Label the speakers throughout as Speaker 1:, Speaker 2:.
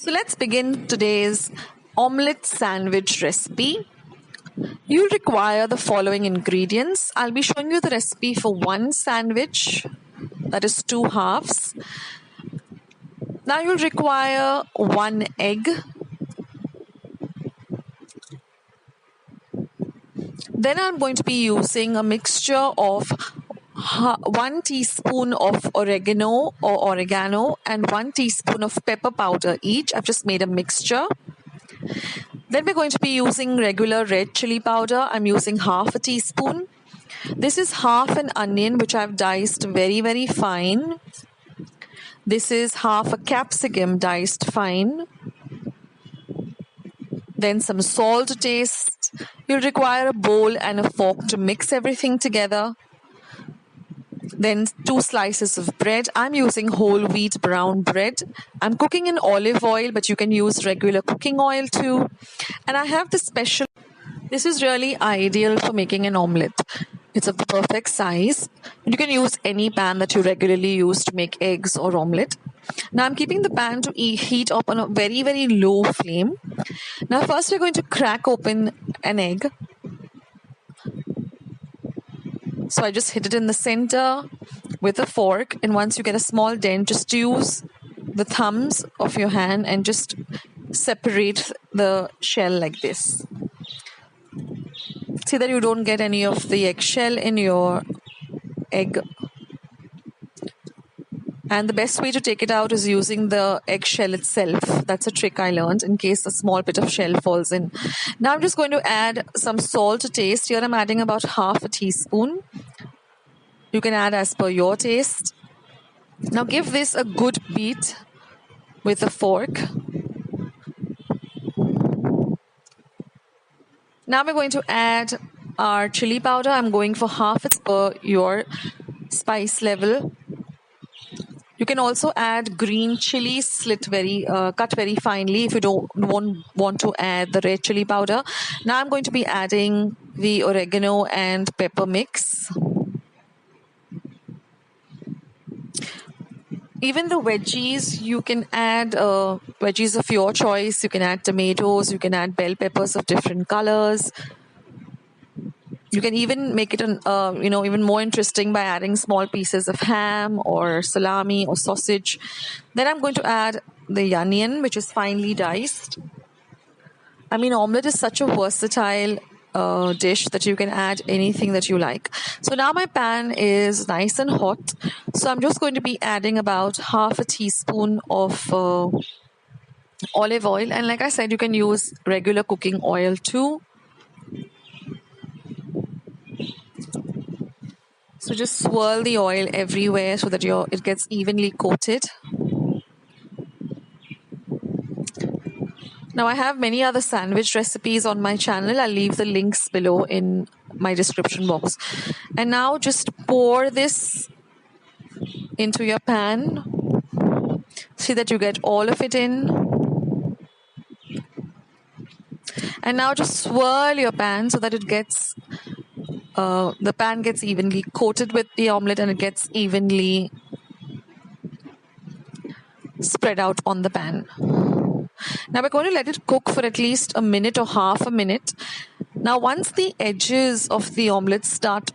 Speaker 1: So let's begin today's omelette sandwich recipe. You'll require the following ingredients. I'll be showing you the recipe for one sandwich, that is 2 halves. Now you'll require 1 egg. Then I'm going to be using a mixture of 1 teaspoon of oregano and 1 teaspoon of pepper powder each. I've just made a mixture. Then we're going to be using regular red chili powder. I'm using half a teaspoon. This is half an onion which I've diced very, very fine. This is half a capsicum diced fine. Then some salt to taste. You'll require a bowl and a fork to mix everything together. Then 2 slices of bread. I'm using whole wheat brown bread. I'm cooking in olive oil, but you can use regular cooking oil too. And I have this is really ideal for making an omelette. It's of the perfect size. You can use any pan that you regularly use to make eggs or omelette. Now I'm keeping the pan to heat up on a very, very low flame. Now first we're going to crack open an egg. So I just hit it in the center with a fork, and once you get a small dent, just use the thumbs of your hand and just separate the shell like this. See that you don't get any of the eggshell in your egg. And the best way to take it out is using the eggshell itself. That's a trick I learned in case a small bit of shell falls in. Now I'm just going to add some salt to taste. Here I'm adding about half a teaspoon. You can add as per your taste. Now give this a good beat with a fork. Now we're going to add our chili powder. I'm going for half as per your spice level. You can also add green chili cut very finely if you don't want to add the red chili powder. Now I'm going to be adding the oregano and pepper mix. Even the veggies, you can add veggies of your choice. You can add tomatoes, you can add bell peppers of different colors. You can even make it even more interesting by adding small pieces of ham or salami or sausage. Then I'm going to add the onion, which is finely diced. I mean, omelette is such a versatile dish that you can add anything that you like. So now my pan is nice and hot. So I'm just going to be adding about half a teaspoon of olive oil. And like I said, you can use regular cooking oil too. So just swirl the oil everywhere so that it gets evenly coated. Now I have many other sandwich recipes on my channel. I'll leave the links below in my description box. And now just pour this into your pan. See that you get all of it in. And now just swirl your pan so that the pan gets evenly coated with the omelette and it gets evenly spread out on the pan. Now we're going to let it cook for at least a minute or half a minute. Now once the edges of the omelette start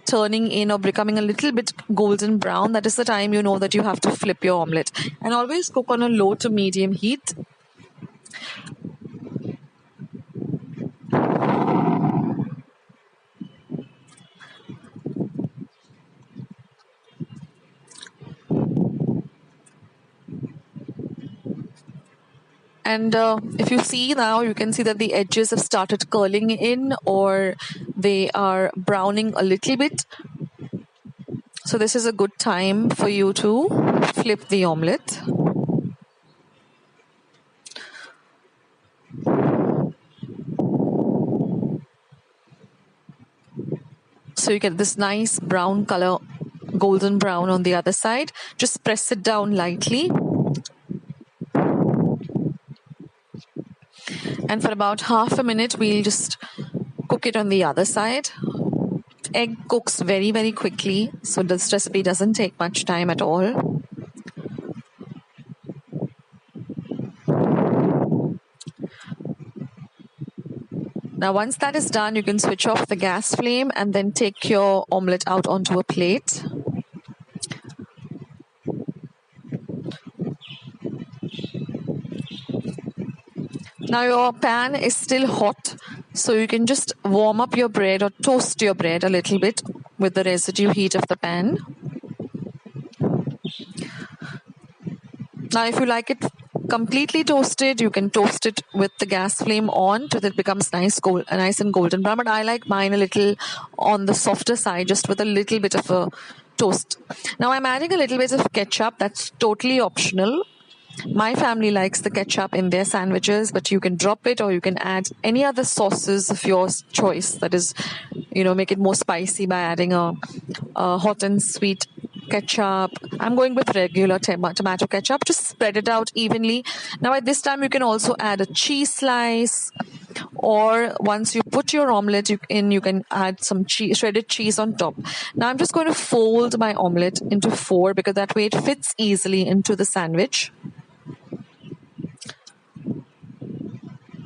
Speaker 1: turning in or becoming a little bit golden brown, that is the time you know that you have to flip your omelette. And always cook on a low to medium heat. And if you see now, you can see that the edges have started curling in or they are browning a little bit. So this is a good time for you to flip the omelette. So you get this nice brown color, golden brown on the other side. Just press it down lightly. And for about half a minute, we'll just cook it on the other side. Egg cooks very, very quickly, so this recipe doesn't take much time at all. Now once that is done, you can switch off the gas flame and then take your omelette out onto a plate. Now your pan is still hot, so you can just warm up your bread or toast your bread a little bit with the residue heat of the pan. Now if you like it completely toasted, you can toast it with the gas flame on till it becomes nice and golden brown. But I like mine a little on the softer side, just with a little bit of a toast. Now I'm adding a little bit of ketchup. That's totally optional. My family likes the ketchup in their sandwiches, but you can drop it or you can add any other sauces of your choice. That is, make it more spicy by adding a hot and sweet ketchup. I'm going with regular tomato ketchup. Just spread it out evenly. Now at this time, you can also add a cheese slice, or once you put your omelette in, you can add some shredded cheese on top. Now I'm just going to fold my omelette into 4 because that way it fits easily into the sandwich.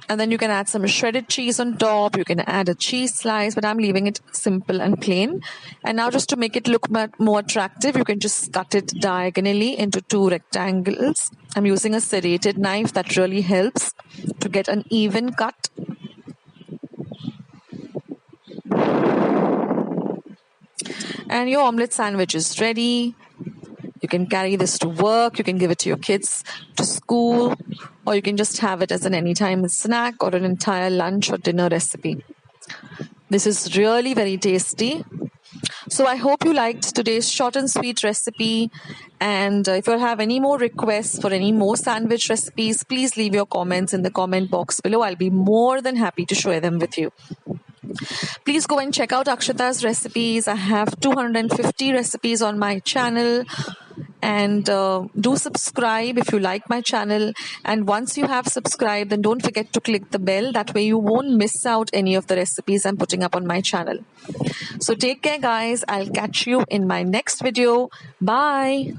Speaker 1: And then you can add some shredded cheese on top. You can add a cheese slice, but I'm leaving it simple and plain. And now just to make it look more attractive, you can just cut it diagonally into 2 rectangles. I'm using a serrated knife. That really helps to get an even cut. And your omelette sandwich is ready. You can carry this to work, you can give it to your kids to school, or you can just have it as an anytime snack or an entire lunch or dinner recipe. This is really very tasty. So I hope you liked today's short and sweet recipe. And if you have any more requests for any more sandwich recipes, please leave your comments in the comment box below. I'll be more than happy to share them with you. Please go and check out Akshatas recipes. I have 250 recipes on my channel. And do subscribe if you like my channel. And once you have subscribed, then don't forget to click the bell. That way you won't miss out any of the recipes I'm putting up on my channel. So take care, guys. I'll catch you in my next video. Bye.